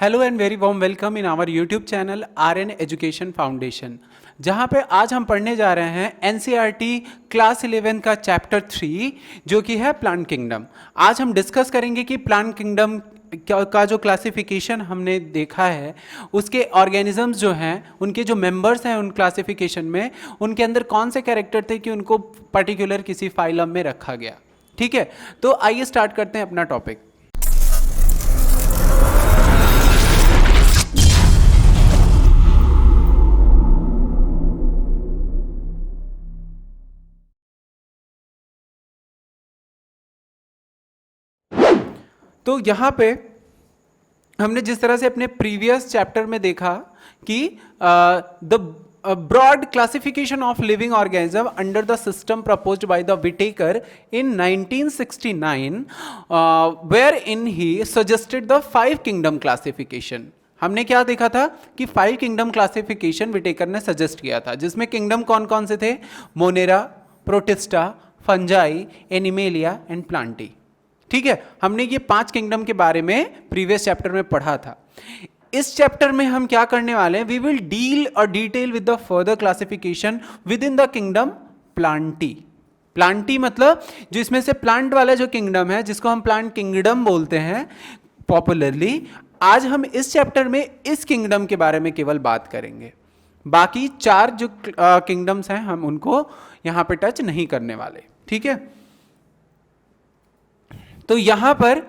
Hello and very warm welcome in our YouTube channel RN. Education foundation, जहाँ पे आज हम पढ़ने जा रहे हैं एनसीईआरटी क्लास 11 का चैप्टर 3 जो कि है प्लांट किंगडम। आज हम डिस्कस करेंगे कि प्लांट किंगडम का जो क्लासिफिकेशन हमने देखा है उसके ऑर्गेनिजम्स जो हैं, उनके जो मेंबर्स हैं उन क्लासिफिकेशन में, उनके अंदर कौन से कैरेक्टर थे कि उनको पर्टिकुलर किसी फाइलम में रखा गया। ठीक है, तो आइए स्टार्ट करते हैं अपना टॉपिक। तो यहाँ पे हमने जिस तरह से अपने प्रीवियस चैप्टर में देखा कि the broad classification of living organism under the system proposed by the Whittaker in 1969, wherein he suggested the 5 kingdom classification. हमने क्या देखा था कि 5 किंगडम क्लासिफिकेशन विटेकर ने सजेस्ट किया था, जिसमें किंगडम कौन कौन से थे? Monera, Protista, Fungi, Animalia and Plantae. ठीक है, हमने ये 5 किंगडम के बारे में प्रीवियस चैप्टर में पढ़ा था। इस चैप्टर में हम क्या करने वाले हैं? वी विल डील और detail with the further classification with in the kingdom Plantae. Plantae मतलब जो इसमें से प्लांट वाला जो किंगडम है, जिसको हम प्लांट किंगडम बोलते हैं पॉपुलरली। आज हम इस चैप्टर में इस किंगडम के बारे में केवल बात करेंगे। बाकी 4 जो किंगडम्स हैं हम उनको यहां पे टच नहीं करने वाले। ठीक है, तो यहां पर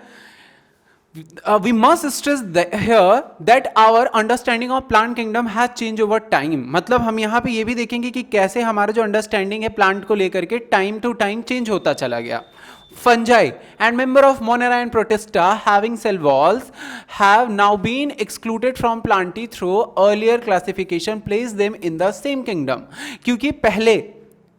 we must stress here that our understanding of plant kingdom has change over time. मतलब हम यहां पे ये भी देखेंगे कि कैसे हमारा जो अंडरस्टैंडिंग है प्लांट को लेकर के टाइम टू टाइम चेंज होता चला गया। Fungi and member of Monera and Protista having cell walls have now been excluded from Plantae through earlier classification place them in the same kingdom। क्योंकि पहले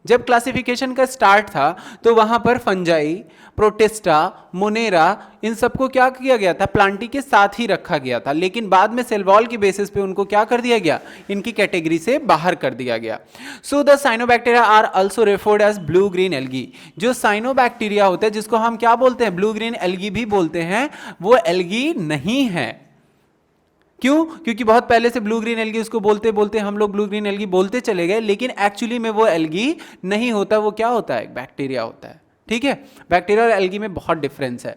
जब क्लासिफिकेशन का स्टार्ट था तो वहां पर फंजाई, प्रोटिस्टा, मोनेरा, इन सबको क्या किया गया था? प्लांटी के साथ ही रखा गया था। लेकिन बाद में सेल वॉल की बेसिस पे उनको क्या कर दिया गया? इनकी कैटेगरी से बाहर कर दिया गया। So the cyanobacteria are also referred as blue green algae. जो साइनोबैक्टीरिया होते हैं, जिसको हम क्या बोलते हैं? ब्लू ग्रीन एल्गी भी बोलते हैं, वो एल्गी नहीं है। क्यों? क्योंकि बहुत पहले से ब्लू ग्रीन एल्गी उसको बोलते बोलते हम लोग ब्लू ग्रीन एल्गी बोलते चले गए, लेकिन एक्चुअली में वो एल्गी नहीं होता। वो क्या होता है? बैक्टीरिया होता है। ठीक है, बैक्टीरिया और एल्गी में बहुत डिफरेंस है।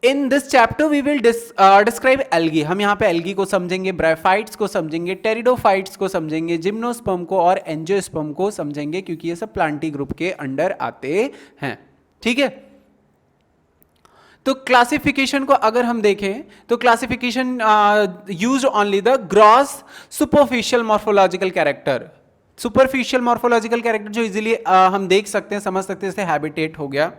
In this chapter we will describe algae. हम यहाँ पे एल्गी को समझेंगे, ब्रायोफाइट्स को समझेंगे, टेरिडोफाइट्स को समझेंगे, जिम्नोस्पर्म को और एंजियोस्पर्म को समझेंगे, क्योंकि ये सब प्लांटी ग्रुप के अंडर आते हैं। ठीक है, तो क्लासिफिकेशन को अगर हम देखें तो classification used only the gross superficial morphological character. Superficial morphological character जो इजीली हम देख सकते हैं, समझ सकते हैं, जैसे हैबिटेट हो गया,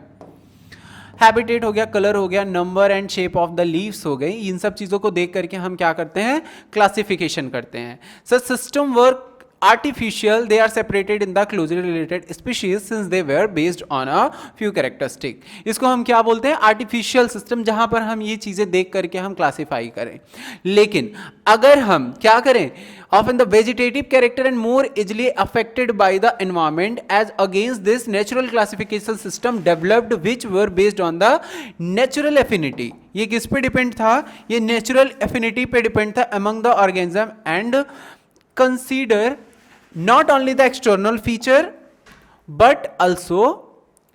कलर हो गया, number and shape of the leaves हो गई। इन सब चीजों को देख करके हम क्या करते हैं? क्लासिफिकेशन करते हैं। Such system work artificial, they are separated in the closely related species since they were based on a few characteristic। इसको हम क्या बोलते हैं? आर्टिफिशियल सिस्टम, जहां पर हम ये चीजें देख करके हम क्लासिफाई करें। लेकिन अगर हम क्या करें? often the vegetative character and more easily affected by the environment as against this natural classification system developed which were based on the natural affinity। ये किस पे डिपेंड था? ये नेचुरल एफिनिटी पे डिपेंड था among the organism and consider not only the external feature but also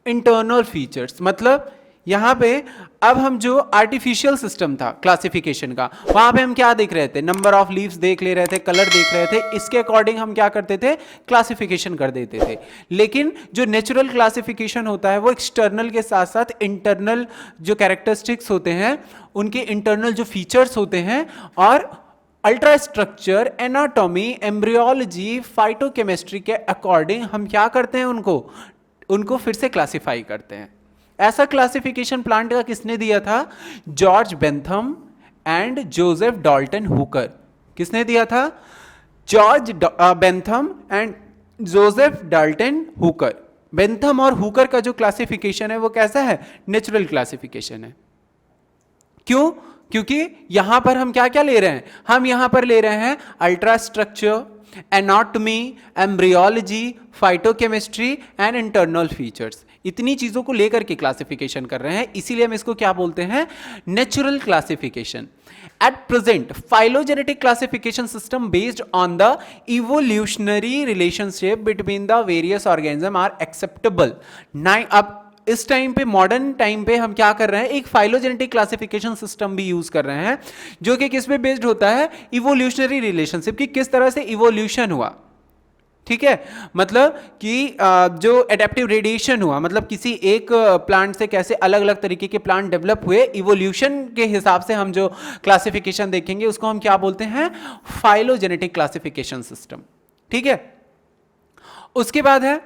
internal features। मतलब यहां पे अब हम जो आर्टिफिशियल सिस्टम था क्लासिफिकेशन का, वहां पे हम क्या देख रहे थे? नंबर ऑफ लीव्स देख ले रहे थे, कलर देख रहे थे, इसके अकॉर्डिंग हम क्या करते थे? क्लासिफिकेशन कर देते थे। लेकिन जो नेचुरल क्लासिफिकेशन होता है वो एक्सटर्नल के साथ साथ इंटरनल जो कैरेक्टरिस्टिक्स होते हैं, उनके इंटरनल जो फीचर्स होते हैं, और ultra structure, anatomy, embryology, phytochemistry के अकॉर्डिंग हम क्या करते हैं? उनको फिर से क्लासिफाई करते हैं। ऐसा क्लासिफिकेशन प्लांट का किसने दिया था? George Bentham and Joseph Dalton Hooker. किसने दिया था? George Bentham and Joseph Dalton Hooker. Bentham और हुकर का जो क्लासिफिकेशन है वो कैसा है? नेचुरल क्लासिफिकेशन है। क्यों? क्योंकि यहां पर हम क्या क्या ले रहे हैं? हम यहां पर ले रहे हैं ultra structure, anatomy, embryology, phytochemistry and internal features. इतनी चीजों को लेकर के क्लासिफिकेशन कर रहे हैं, इसीलिए हम इसको क्या बोलते हैं, natural classification. At present, phylogenetic classification system based on the evolutionary relationship between the various organisms are acceptable. अब इस टाइम पे, मॉडर्न टाइम पे हम क्या कर रहे हैं, एक फाइलोजेनेटिक क्लासिफिकेशन सिस्टम भी यूज कर रहे हैं, जो कि किस पे बेस्ड होता है, इवोल्यूशनरी रिलेशनशिप की किस तरह से इवोल्यूशन हुआ. ठीक है, मतलब कि जो एडेप्टिव रेडिएशन हुआ, मतलब किसी एक प्लांट से कैसे अलग अलग तरीके के प्लांट डेवलप हुए, इवोल्यूशन के हिसाब से हम जो क्लासिफिकेशन देखेंगे उसको हम क्या बोलते हैं, फाइलोजेनेटिक क्लासिफिकेशन सिस्टम. ठीक है, उसके बाद है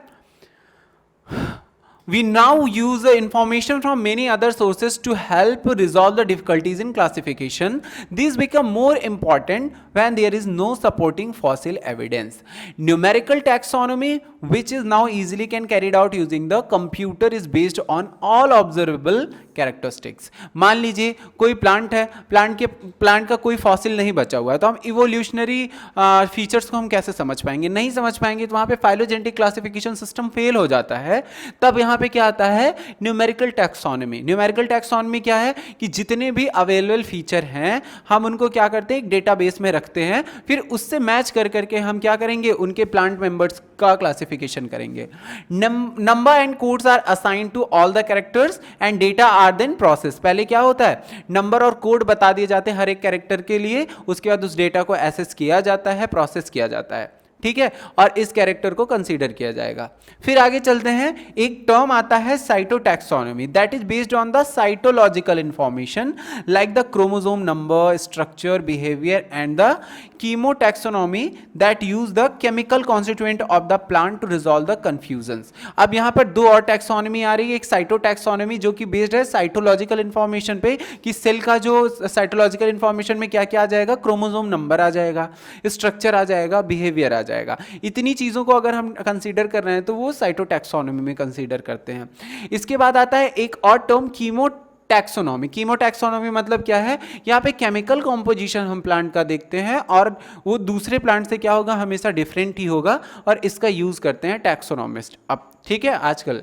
we now use the information from many other sources to help resolve the difficulties in classification. These become more important when there is no supporting fossil evidence. Numerical taxonomy, which is now easily can carried out using the computer, is based on all observable characteristics. मान लीजिए कोई plant है, plant का कोई fossil नहीं बचा हुआ है, तो हम इवोल्यूशनरी फीचर्स को हम कैसे समझ पाएंगे, नहीं समझ पाएंगे, तो वहां पे फाइलोजेनेटिक क्लासिफिकेशन सिस्टम फेल हो जाता है. तब यहाँ पे क्या आता है, न्यूमेरिकल टैक्सोनॉमी. न्यूमेरिकल टैक्सोनॉमी क्या है कि जितने भी अवेलेबल फीचर हैं हम उनको क्या करते हैं, एक डेटाबेस में रखते हैं, फिर उससे मैच कर करके हम क्या करेंगे, उनके प्लांट मेंबर्स का क्लासिफिकेशन करेंगे. Number and codes are assigned to all the characters and data are then process. पहले क्या होता है, नंबर और कोड बता दिए जाते हैं हर एक कैरेक्टर के लिए, उसके बाद उस डेटा को एसेस किया जाता है, प्रोसेस किया जाता है. ठीक है, और इस कैरेक्टर को कंसीडर किया जाएगा. फिर आगे चलते हैं, एक टर्म आता है cytotaxonomy, that is based on the cytological information like the chromosome number, structure, behaviour and the chemotaxonomy that use the chemical constituent of the plant to resolve the confusions. अब यहां पर दो और टैक्सोनॉमी आ रही है, एक साइटोटैक्सोनॉमी जो कि बेस्ड है साइटोलॉजिकल इंफॉर्मेशन पे, कि सेल का जो साइटोलॉजिकल इंफॉर्मेशन में क्या क्या आ जाएगा, क्रोमोसोम नंबर आ जाएगा, स्ट्रक्चर आ जाएगा, बिहेवियर आ जाएगा. इतनी चीजों को अगर हम कंसीडर कर रहे हैं तो वो साइटोटैक्सोनॉमी में कंसीडर करते हैं. इसके बाद आता है एक और टर्म, कीमोटैक्सोनॉमी. कीमोटैक्सोनॉमी मतलब क्या है, यहाँ पे केमिकल कॉम्पोजिशन हम प्लांट का देखते हैं और वो दूसरे प्लांट से क्या होगा, हमेशा डिफरेंट ही होगा, और इसका यूज करते हैं टैक्सोनॉमिस्ट. अब ठीक है, आजकल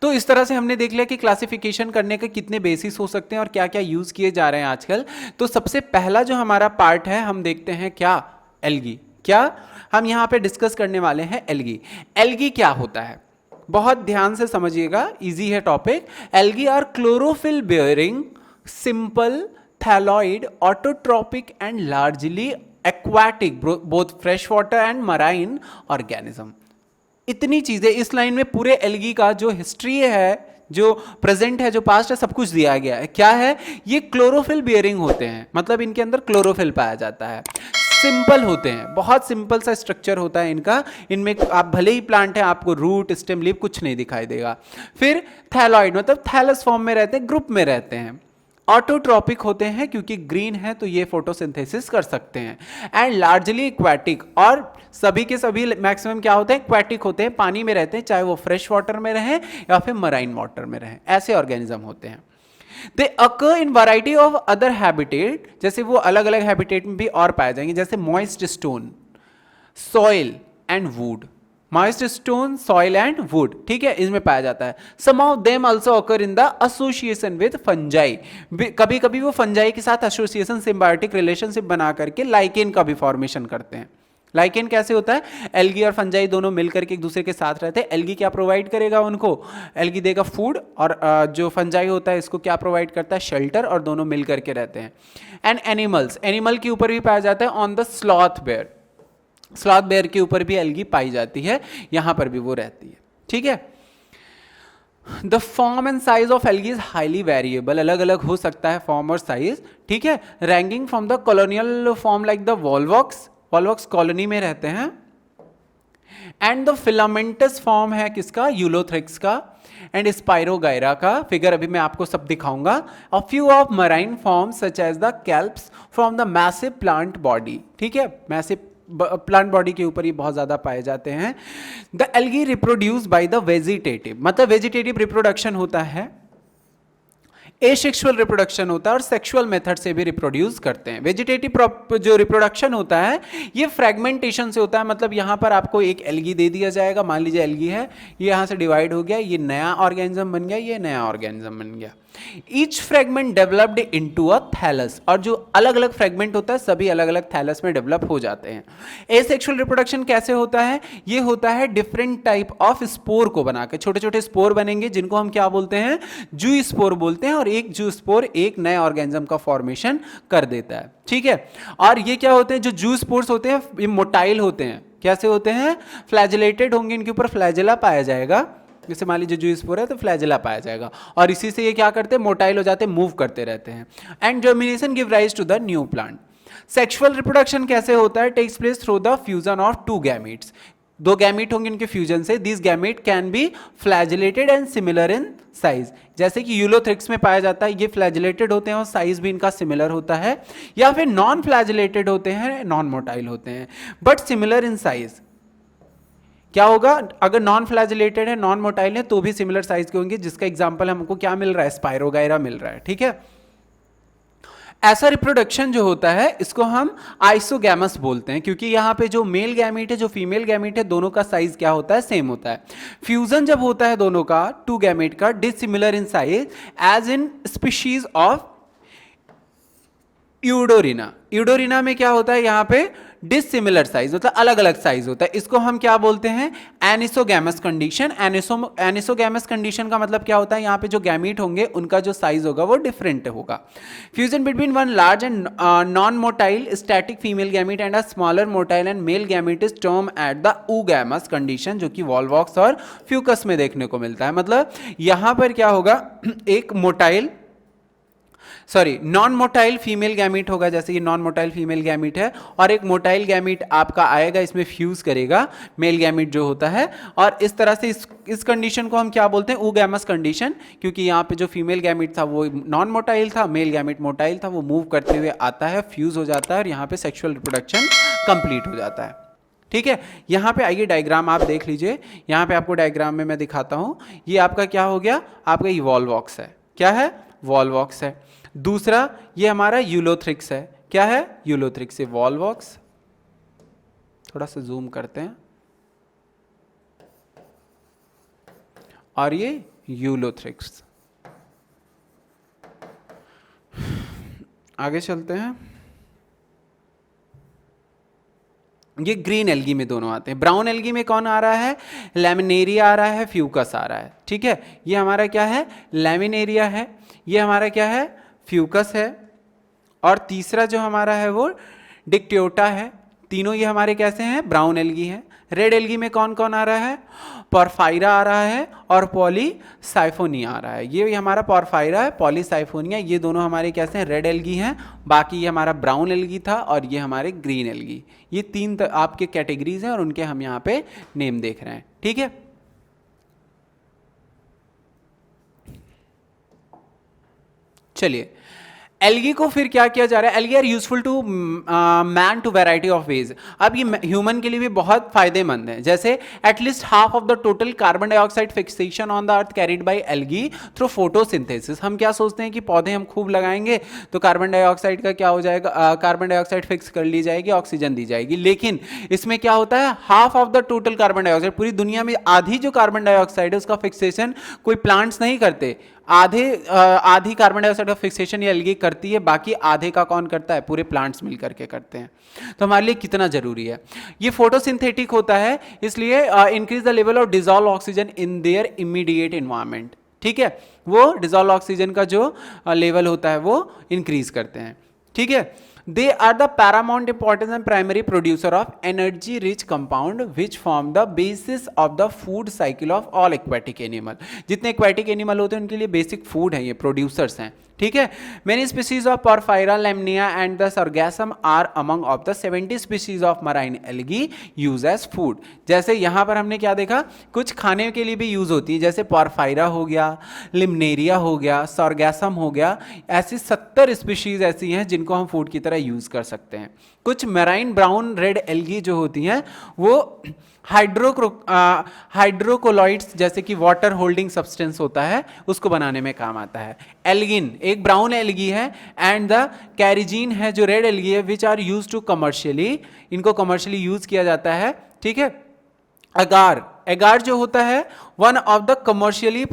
तो इस तरह से हमने देख लिया कि क्लासिफिकेशन करने के कितने बेसिस हो सकते हैं और क्या क्या यूज किए जा रहे हैं आजकल. तो सबसे पहला जो हमारा पार्ट है, हम देखते हैं क्या, एल्गी. क्या हम यहां पे डिस्कस करने वाले हैं, एल्गी. एल्गी क्या होता है, बहुत ध्यान से समझिएगा, इजी है topic. Algae are chlorophyll bearing simple thalloid autotrophic and largely aquatic both fresh water and marine organism. इतनी चीजें इस लाइन में, पूरे एल्गी का जो हिस्ट्री है, जो प्रेजेंट है, जो पास्ट है, सब कुछ दिया गया है. क्या है, ये क्लोरोफिल बियरिंग होते हैं, मतलब इनके अंदर क्लोरोफिल पाया जाता है, सिंपल होते हैं, बहुत सिंपल सा स्ट्रक्चर होता है इनका. इनमें आप भले ही प्लांट है, आपको रूट, स्टेम, लीफ कुछ नहीं दिखाई देगा. फिर थैलॉइड मतलब थैलस फॉर्म में रहते हैं, ग्रुप में रहते हैं. ऑटोट्रॉपिक होते हैं क्योंकि ग्रीन है तो ये फोटोसिंथेसिस कर सकते हैं. एंड लार्जली एक्वाटिक, और सभी के सभी मैक्सिमम क्या होते हैं, एक्वाटिक होते हैं, पानी में रहते हैं, चाहे वो फ्रेश वाटर में रहें या फिर मराइन वाटर में रहें, ऐसे ऑर्गेनिज्म होते हैं. They occur in variety of other habitat, जैसे वो अलग अलग हैबिटेट में भी और पाए जाएंगे, जैसे moist stone, soil and wood. Moist stone, soil and wood, ठीक है, इसमें पाया जाता है. Some of them also occur in the association with fungi. कभी कभी वो फंजाई के साथ एसोसिएशन, सिम्बायोटिक रिलेशनशिप बना करके लाइकेन का भी फॉर्मेशन करते हैं. लाइकेन कैसे होता है, एल्गी और फंजाई दोनों मिलकर के एक दूसरे के साथ रहते हैं. एल्गी क्या प्रोवाइड करेगा उनको, एल्गी देगा फूड, और जो फंजाई होता है इसको क्या प्रोवाइड करता है, शेल्टर, और दोनों मिलकर के रहते हैं. एंड एनिमल्स, एनिमल के ऊपर भी पाया जाता है, on the sloth bear. Sloth bear के ऊपर भी एल्गी पाई जाती है, यहां पर भी वो रहती है. ठीक है, the form and size of algae is highly variable, अलग अलग हो सकता है फॉर्म और साइज. ठीक है, ranking from the colonial form like the Volvox, Volvox colony में रहते हैं. एंड द फिलामेंटस फॉर्म है किसका, यूलोथ्रिक्स का, एंड स्पाइरोगायरा का. फिगर अभी मैं आपको सब दिखाऊंगा. A few of marine forms such as the kelps from the massive plant body. ठीक है, मैसिव प्लांट बॉडी के ऊपर ही बहुत ज्यादा पाए जाते हैं. The algae reproduce by the vegetative, मतलब वेजिटेटिव रिप्रोडक्शन होता है. एसेक्सुअल रिप्रोडक्शन होता है और सेक्सुअल मेथड से भी रिप्रोड्यूस करते हैं। वेजिटेटिव जो रिप्रोडक्शन होता है ये फ्रेगमेंटेशन से होता है, मतलब यहाँ पर आपको एक एल्गी दे दिया जाएगा, मान लीजिए एल्गी है, ये यहाँ से डिवाइड हो गया, ये नया ऑर्गेनिज्म बन गया, ये नया ऑर्गेनिज्म बन गया। Each fragment developed into a thallus, और जो अलग अलग फ्रेगमेंट होता है सभी अलग अलग थैलस में डेवलप हो जाते हैं। एसेक्सुअल रिप्रोडक्शन कैसे होता है? ये होता है डिफरेंट टाइप ऑफ स्पोर को बनाकर, छोटे छोटे स्पोर बनेंगे जिनको हम क्या बोलते हैं? जू स्पोर बोलते हैं, और एक जू स्पोर एक नए ऑर्गेनिज्म का फॉर्मेशन कर देता है, ठीक है। और ये क्या होते हैं? जो जू स्पोर्स होते हैं ये मोटाइल होते हैं। कैसे होते हैं? फ्लैजिलेटेड होंगे, इनके ऊपर फ्लैजिला पाया जाएगा, जैसे मान लीजिए जू स्पोर है तो फ्लैजिला पाया जाएगा, और इसी से ये क्या करते हैं? मोटाइल हो जाते हैं, मूव करते रहते हैं। And germination give rise to the new plant. Sexual reproduction कैसे होता है? Takes place through the fusion of two gametes, दो गैमीट होंगे, इनके फ्यूजन से this gamete can be flagellated and similar in size, जैसे कि यूलोथ्रिक्स में पाया जाता है, ये फ्लैजिलेटेड होते हैं और साइज भी इनका सिमिलर होता है, या फिर नॉन फ्लैजिलेटेड होते हैं, नॉन मोटाइल होते हैं बट सिमिलर इन साइज। क्या होगा? अगर नॉन फ्लैजिलेटेड है, नॉन मोटाइल है, तो भी सिमिलर साइज के होंगे, जिसका एग्जांपल हमको क्या मिल रहा है? स्पाइरोगायरा मिल रहा है, ठीक है। ऐसा रिप्रोडक्शन जो होता है इसको हम आइसोगैमस बोलते हैं, क्योंकि यहाँ पे जो मेल गैमीट है जो फीमेल गैमीट है दोनों का साइज क्या होता है? सेम होता है। फ्यूजन जब होता है दोनों का, टू गैमीट का, dissimilar in size as in species of Eudorina. Eudorina में क्या होता है? यहाँ पे डिसिमिलर साइज, मतलब अलग अलग साइज होता है, इसको हम क्या बोलते हैं? एनिसोगैमस कंडीशन। एनिसोगैमस कंडीशन का मतलब क्या होता है? यहाँ पे जो गैमीट होंगे उनका जो साइज होगा वो डिफरेंट होगा। Fusion between one large and non motile static female gamete and a smaller motile and male gamete is term at the oogamous condition, जो कि वॉल्वॉक्स और फ्यूकस में देखने को मिलता है। मतलब यहाँ पर क्या होगा? एक motile non motile female gamete होगा, जैसे ये नॉन मोटाइल फीमेल गैमीट है, और एक मोटाइल गैमीट आपका आएगा, इसमें फ्यूज करेगा मेल गैमीट जो होता है, और इस तरह से इस कंडीशन को हम क्या बोलते हैं? ऊगैमस कंडीशन, क्योंकि यहाँ पे जो फीमेल गैमीट था वो नॉन मोटाइल था, मेल गैमीट मोटाइल था, वो मूव करते हुए आता है, फ्यूज हो जाता है, और यहाँ पे सेक्सुअल रिप्रोडक्शन कंप्लीट हो जाता है, ठीक है। यहाँ पे आइए डायग्राम आप देख लीजिए, यहाँ पे आपको डायग्राम में मैं दिखाता हूँ। ये आपका क्या हो गया? आपका ये वॉल्वॉक्स है, क्या है? वॉल्वॉक्स है। दूसरा ये हमारा यूलोथ्रिक्स है, क्या है? यूलोथ्रिक्स। ये वॉल्वॉक्स, थोड़ा सा जूम करते हैं, और ये यूलोथ्रिक्स। आगे चलते हैं। ये ग्रीन एल्गी में दोनों आते हैं। ब्राउन एल्गी में कौन आ रहा है? लैमिनेरिया आ रहा है, फ्यूकस आ रहा है, ठीक है। ये हमारा क्या है? लैमिनेरिया है। ये हमारा क्या है? फ्यूकस है। और तीसरा जो हमारा है वो डिक्टियोटा है। तीनों ये हमारे कैसे हैं? ब्राउन एल्गी हैं। रेड एल्गी में कौन कौन आ रहा है? पॉर्फाइरा आ रहा है और पॉलीसाइफोनिया आ रहा है। ये हमारा पॉर्फाइरा है, पॉलीसाइफोनिया, ये दोनों हमारे कैसे हैं? रेड एल्गी हैं। बाकी ये हमारा ब्राउन एल्गी था और ये हमारे ग्रीन एल्गी। ये तीन आपके कैटेगरीज हैं और उनके हम यहाँ पे नेम देख रहे हैं, ठीक है। चलिए, एल्गी को फिर क्या किया जा रहा है? Algae are useful to man to variety of ways. अब ये ह्यूमन के लिए भी बहुत फायदेमंद है। जैसे at least half of the total carbon dioxide fixation on the earth carried by algae through photosynthesis. हम क्या सोचते हैं कि पौधे हम खूब लगाएंगे तो कार्बन डाइऑक्साइड का क्या हो जाएगा? कार्बन डाइऑक्साइड फिक्स कर ली जाएगी, ऑक्सीजन दी जाएगी। लेकिन इसमें क्या होता है? Half of the total carbon dioxide, पूरी दुनिया में आधी जो कार्बन डाइऑक्साइड है उसका फिक्सेशन कोई प्लांट्स नहीं करते। आधी कार्बन डाइऑक्साइड का फिक्सेशन ये एल्गी करती है, बाकी आधे का कौन करता है? पूरे प्लांट्स मिल करके करते हैं। तो हमारे लिए कितना जरूरी है? ये फोटोसिंथेटिक होता है, इसलिए increase the level of dissolve oxygen in their immediate environment, ठीक है। वो डिजॉल्व ऑक्सीजन का जो लेवल होता है वो इंक्रीज करते हैं, ठीक है। They are the paramount importance and primary producer of energy rich compound which form the basis of the food cycle of all aquatic animal। जितने aquatic animal होते हैं उनके लिए basic food है, ये producers हैं, ठीक है। Many species of Porphyra, Lamnia and the Sargassum are among of the 70 species of marine algae used as food। जैसे यहाँ पर हमने क्या देखा? कुछ खाने के लिए भी यूज होती है, जैसे Porphyra हो गया, Limneria हो गया, Sargassum हो गया, ऐसी 70 स्पीशीज ऐसी हैं जिनको हम फूड की तरह यूज कर सकते हैं। कुछ मैराइन ब्राउन रेड एल्गी जो होती हैं वो हाइड्रोकोलॉइड्स जैसे कि वाटर होल्डिंग सब्सटेंस होता है उसको बनाने में काम आता है। एल्गिन एक ब्राउन एल्गी है, एंड द कैरिजीन है जो रेड एल्गी है, which are use to commercially, इनको कमर्शियली यूज किया जाता है। ठीक है। अगार, एगार जो होता है one of the commercially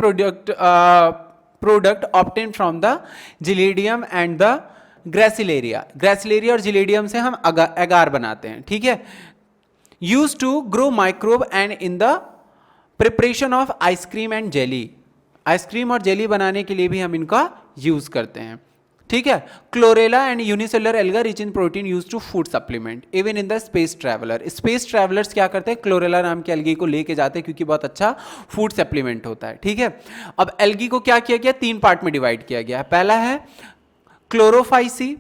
product obtain from the Gelidium and the Gracilaria. Gracilaria और जिलेडियम से हम एगार बनाते हैं। ठीक है। Use to grow microbe and in the preparation of ice cream and jelly, ice cream और जेली बनाने के लिए भी हम इनका यूज करते हैं। ठीक है। Chlorella and unicellular alga rich in protein use to food supplement even in the space traveller. Space travellers क्या करते हैं, क्लोरेला नाम के एल्गी को लेके जाते हैं क्योंकि बहुत अच्छा फूड सप्लीमेंट होता है। ठीक है। अब एल्गी को क्या किया गया, 3 पार्ट में डिवाइड किया गया है। पहला है क्लोरोफाइसी,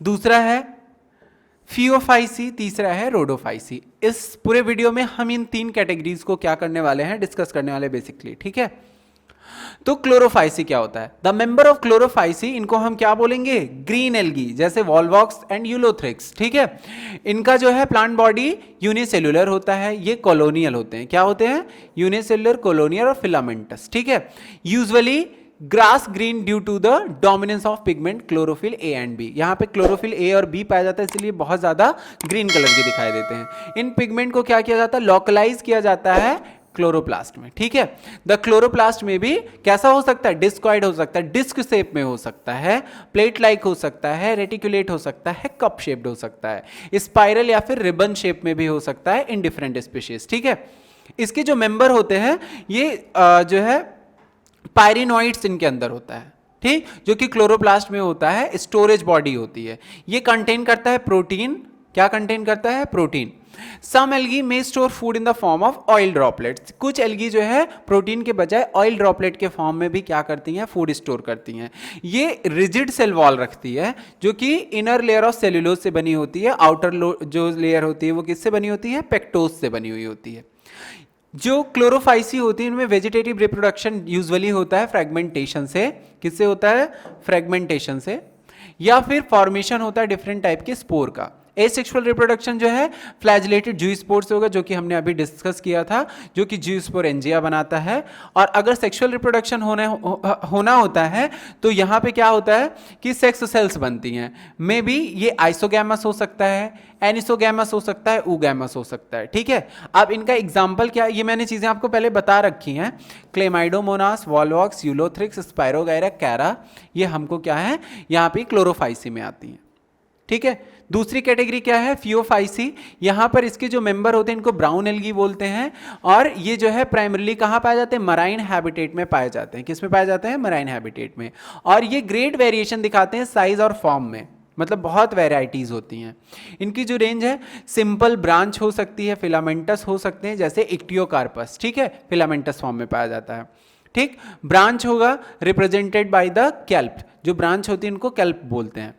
दूसरा है फियोफाइसी, तीसरा है रोडोफाइसी। इस पूरे वीडियो में हम इन 3 कैटेगरीज को क्या करने वाले हैं, डिस्कस करने वाले बेसिकली। ठीक है। तो क्लोरोफाइसी क्या होता है, द मेंबर ऑफ क्लोरोफाइसी, इनको हम क्या बोलेंगे, ग्रीन एल्गी, जैसे वॉल्वॉक्स एंड यूलोथ्रिक्स। ठीक है। इनका जो है प्लांट बॉडी यूनिसेल्युलर होता है, ये कॉलोनियल होते हैं। क्या होते हैं, यूनिसेल्युलर, कॉलोनियल और फिलामेंटस। ठीक है। Usually grass green due to the dominance of pigment chlorophyll a and b. यहाँ पे क्लोरोफिल ए और बी पाया जाता है, इसलिए बहुत ज्यादा ग्रीन कलर के दिखाई देते हैं। इन पिगमेंट को क्या किया जाता है, लोकलाइज किया जाता है क्लोरोप्लास्ट में। ठीक है। द क्लोरोप्लास्ट में भी कैसा हो सकता है, डिस्कॉइड हो सकता है, डिस्क शेप में हो सकता है, प्लेट लाइक हो सकता है, रेटिकुलेट हो सकता है, कप शेप्ड हो सकता है, स्पाइरल या फिर रिबन शेप में भी हो सकता है इन डिफरेंट स्पीशीज। ठीक है। इसके जो मेंबर होते हैं ये जो है पायरिनॉइड्स इनके अंदर होता है। ठीक, जो कि क्लोरोप्लास्ट में होता है, स्टोरेज बॉडी होती है। ये कंटेन करता है प्रोटीन, क्या कंटेन करता है, प्रोटीन। सम एल्गी में store food in the form of oil droplets. कुछ एल्गी जो है प्रोटीन के बजाय ऑयल ड्रॉपलेट के फॉर्म में भी क्या करती हैं, फूड स्टोर करती हैं। ये रिजिड सेल वॉल रखती है जो कि इनर लेयर ऑफ सेल्यूलोज से बनी होती है, आउटर जो लेयर होती है वो किससे बनी होती है, पेक्टोज से बनी हुई होती है। जो क्लोरोफाइसी होती है इनमें वेजिटेटिव रिप्रोडक्शन यूजुअली होता है फ्रेगमेंटेशन से। किससे होता है, फ्रेगमेंटेशन से, या फिर फॉर्मेशन होता है डिफरेंट टाइप के स्पोर का। एसेक्सुअल रिप्रोडक्शन जो है फ्लैजिलेटेड जूस्पोर से होगा, जो कि हमने अभी डिस्कस किया था, जो कि जूस्पोर एंजिया बनाता है। और अगर सेक्सुअल रिप्रोडक्शन होना होता है तो यहाँ पे क्या होता है कि सेक्स सेल्स बनती हैं। मे बी ये आइसोगैमस हो सकता है, एनिसोगैमस हो सकता है, ऊगैमस हो सकता है। ठीक है। अब इनका एग्जाम्पल क्या है, ये मैंने चीज़ें आपको पहले बता रखी हैं। क्लेमाइडोमोनास, वॉल्वॉक्स, यूलोथ्रिक्स, स्पायरोगायरा, कैरा, ये हमको क्या है यहाँ पे क्लोरोफाइसी में आती हैं। ठीक है। दूसरी कैटेगरी क्या है, फियोफाइसी। यहां पर इसके जो मेंबर होते हैं इनको ब्राउन एल्गी बोलते हैं, और ये जो है प्राइमरीली कहां पाए जाते हैं, मराइन हैबिटेट में पाए जाते हैं। किस में पाए जाते हैं, मराइन हैबिटेट में। और ये ग्रेट वेरिएशन दिखाते हैं साइज और फॉर्म में, मतलब बहुत वेराइटीज होती हैं। इनकी जो रेंज है, सिंपल ब्रांच हो सकती है, फिलामेंटस हो सकते हैं, जैसे इक्टियोकार्पस। ठीक है, फिलामेंटस फॉर्म में पाया जाता है। ठीक, ब्रांच होगा रिप्रेजेंटेड बाय द कैल्प, जो ब्रांच होती है इनको कैल्प बोलते हैं।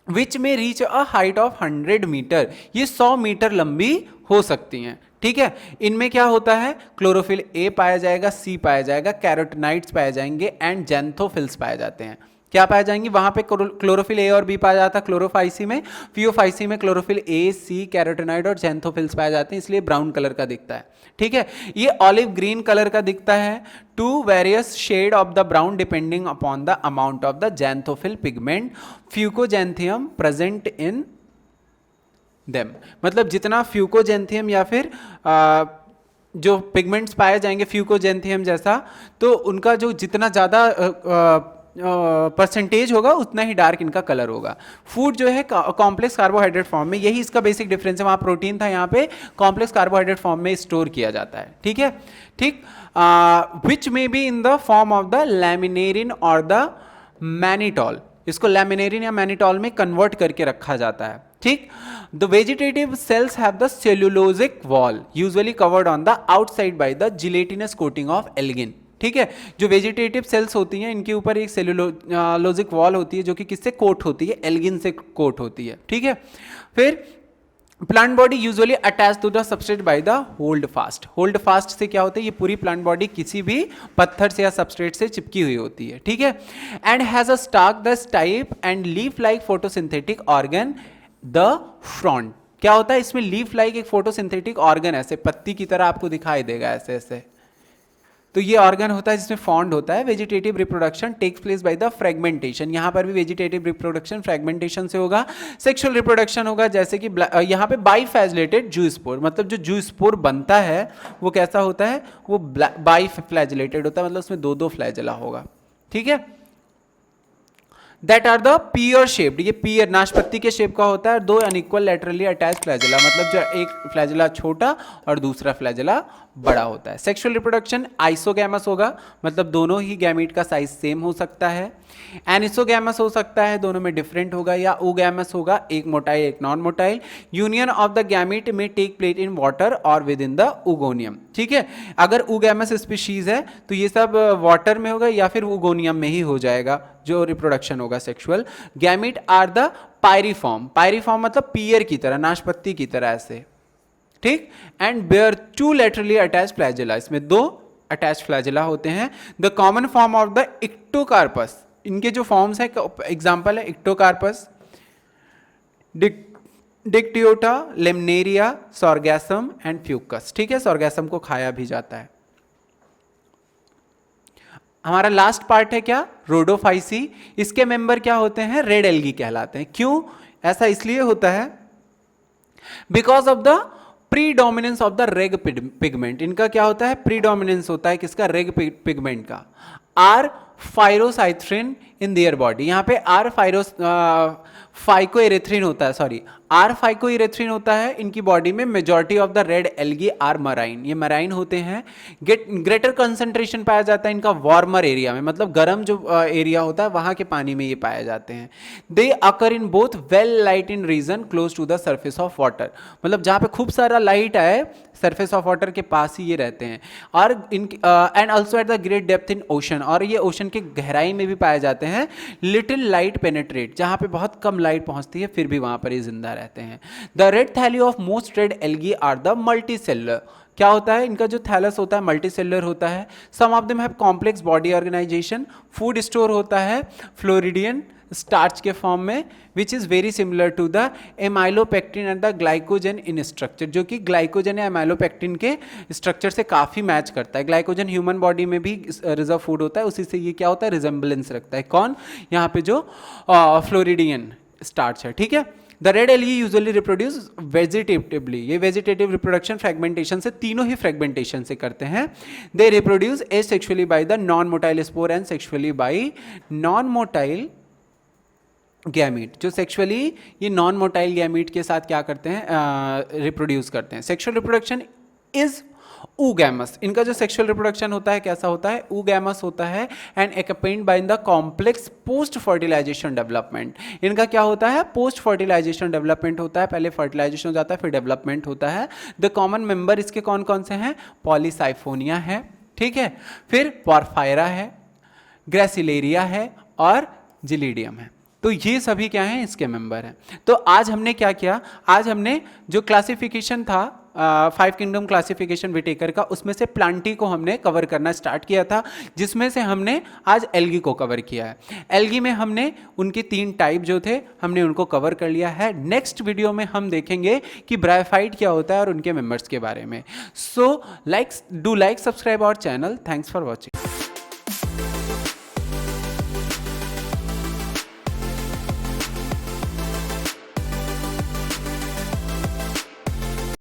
Which may reach a height of 100 metre, ये 100 मीटर लंबी हो सकती हैं। ठीक है। इनमें क्या होता है, क्लोरोफिल ए पाया जाएगा, सी पाया जाएगा, कैरोटिनाइड्स पाए जाएंगे, एंड जेंथोफिल्स पाए जाते हैं। क्या पाए जाएंगे, वहां पे क्लोरोफिल ए और बी पाया जाता है क्लोरोफाइसी में। फियोफाइसी में क्लोरोफिल ए, सी, कैरोटिनाइड और जेंथोफिल्स पाए जाते हैं, इसलिए ब्राउन कलर का दिखता है। ठीक है। ये ऑलिव ग्रीन कलर का दिखता है, to various shade of the brown depending upon the amount of the xanthophyll pigment fucoxanthin present in them. मतलब जितना फ्यूकोजेंथियम या फिर जो पिगमेंट्स पाए जाएंगे फ्यूकोजेंथियम जैसा, तो उनका जो जितना ज़्यादा परसेंटेज होगा उतना ही डार्क इनका कलर होगा। फूड जो है कॉम्प्लेक्स कार्बोहाइड्रेट फॉर्म में, यही इसका बेसिक डिफरेंस है। वहाँ प्रोटीन था, यहाँ पे कॉम्प्लेक्स कार्बोहाइड्रेट फॉर्म में स्टोर किया जाता है। ठीक है। ठीक, which may be in the form of the laminarin और द मैनिटॉल। इसको लैमिनेरिन या मैनिटॉल में कन्वर्ट करके रखा जाता है। ठीक, the vegetative cells have the cellulosic wall usually covered on the outside by the gelatinous coating of algin. ठीक है। जो वेजिटेटिव सेल्स होती हैं इनके ऊपर एक सेल्यूलोजिक वॉल होती है, जो कि किससे कोट होती है, एल्गिन से कोट होती है। ठीक है। फिर plant body usually attach to the substrate by the holdfast. Holdfast से क्या होता है, ये पूरी प्लांट बॉडी किसी भी पत्थर से या सबस्ट्रेट से चिपकी हुई होती है। ठीक है। And has a stalk the stipe and leaf like photosynthetic organ the frond. क्या होता है इसमें लीफ लाइक एक फोटोसिंथेटिक ऑर्गन ऐसे पत्ती की तरह आपको दिखाई देगा ऐसे ऐसे, तो ये ऑर्गन होता है जिसमें फॉन्ड होता है। Vegetative reproduction takes place by the fragmentation, यहाँ पर भी वेजिटेटिव रिप्रोडक्शन फ्रेगमेंटेशन से होगा। सेक्सुअल रिप्रोडक्शन होगा जैसे कि यहाँ पे बाइफ्लैजिलेटेड जूस्पोर, मतलब जो जूस्पोर बनता है वो कैसा होता है, वो बाइफ्लैजिलेटेड होता है, मतलब उसमें दो दो फ्लैजिला होगा, ठीक है। That are the pear shaped, ये पियर नाशपत्ती के शेप का होता है, दो अनइक्वल लेटरली अटैच फ्लैजिला, मतलब जो एक फ्लैजिला छोटा और दूसरा फ्लैजिला बड़ा होता है। सेक्सुअल रिप्रोडक्शन आइसोगैमस होगा, मतलब दोनों ही गैमीट का साइज सेम हो सकता है। एनिसोगैमस हो सकता है, दोनों में डिफरेंट होगा, या ओगैमस होगा, एक मोटाइल एक non motile. Union of the gamete में टेक प्लेस इन वाटर और विद इन द उगोनियम, ठीक है। अगर ओगैमस स्पीशीज है तो ये सब वाटर में होगा या फिर उगोनियम में ही हो जाएगा जो रिप्रोडक्शन होगा sexual. Gamete are the pyriform, pyriform मतलब पियर की तरह, नाशपत्ती की तरह ऐसे, ठीक। And bear two laterally attach flagella, इसमें दो अटैच फ्लैजिला होते हैं। The common form of the ectocarpus, इनके जो फॉर्म्स है एग्जांपल है ectocarpus, dictyota, laminaria, sargassum and fucus, ठीक है। सॉर्गैसम को खाया भी जाता है। हमारा लास्ट पार्ट है क्या, रोडोफाइसी। इसके मेंबर क्या होते हैं, रेड एल्गी कहलाते हैं। क्यों ऐसा इसलिए होता है, because of the predominance of the रेग पिगमेंट। इनका क्या होता है, प्रीडोमिनेंस होता है किसका, रेग पिगमेंट का। आर फाइरोसाइथ्रिन इन देयर बॉडी, यहाँ पे आर फाइकोएरेथ्रिन होता है, सॉरी आर फाइकोएरेथ्रिन होता है इनकी बॉडी में। Majority of the red algae are marine, ये मराइन होते हैं। ग्रेटर कंसंट्रेशन पाया जाता है इनका वार्मर एरिया में, मतलब गर्म जो एरिया होता है वहां के पानी में ये पाए जाते हैं। They occur in both well lit in region close to the surface of water, मतलब जहाँ पे खूब सारा लाइट आए सरफेस ऑफ वाटर के पास ही ये रहते हैं। और and also at the great depth in ocean, और ये ओशन की गहराई में भी पाए जाते हैं। लिटिल लाइट पेनेट्रेट, जहाँ पे बहुत कम लाइट पहुँचती है फिर भी वहाँ पर ये जिंदा रहते हैं। The red thalli of most red algae are the multicellular, क्या होता है इनका जो थैलस होता है मल्टी सेलुलर होता है। Some of them have complex body organisation, food store होता है फ्लोरिडियन स्टार्च के फॉर्म में, which is very similar to the amylopectin and the glycogen in structure, जो कि ग्लाइकोजन या एमाइलोपेक्टिन के स्ट्रक्चर से काफ़ी मैच करता है। ग्लाइकोजन ह्यूमन बॉडी में भी रिजर्व फूड होता है, उसी से ये क्या होता है, रिजेंबलेंस रखता है। कौन, यहाँ पे जो फ्लोरिडियन स्टार्च है, ठीक है। The red algae usually reproduce vegetatively, ये वेजिटेटिव रिप्रोडक्शन फ्रेगमेंटेशन से, तीनों ही फ्रेगमेंटेशन से करते हैं। They reproduce asexually by the non motile spore and sexually bye non motile gamete, जो सेक्सुअली ये नॉन मोटाइल गैमीट के साथ क्या करते हैं, रिप्रोड्यूस करते हैं। सेक्सुअल रिप्रोडक्शन इज oogamous, इनका जो सेक्सुअल रिप्रोडक्शन होता है कैसा होता है, oogamous होता है। And accompanied by the complex post fertilization development, इनका क्या होता है, पोस्ट फर्टिलाइजेशन डेवलपमेंट होता है, पहले फर्टिलाइजेशन हो जाता है फिर डेवलपमेंट होता है। द कॉमन मेंबर इसके कौन कौन से हैं, पॉलीसाइफोनिया है, ठीक है, फिर पॉर्फायरा है, ग्रेसिलेरिया है और जिलीडियम है। तो ये सभी क्या हैं, इसके मेंबर हैं। तो आज हमने क्या किया, आज हमने जो क्लासिफिकेशन था 5 किंगडम क्लासिफिकेशन विटेकर का, उसमें से प्लांटी को हमने कवर करना स्टार्ट किया था, जिसमें से हमने आज एल्गी को कवर किया है। एल्गी में हमने उनके 3 टाइप जो थे हमने उनको कवर कर लिया है। नेक्स्ट वीडियो में हम देखेंगे कि ब्रायोफाइट क्या होता है और उनके मेंबर्स के बारे में। So do like subscribe our channel. Thanks for watching.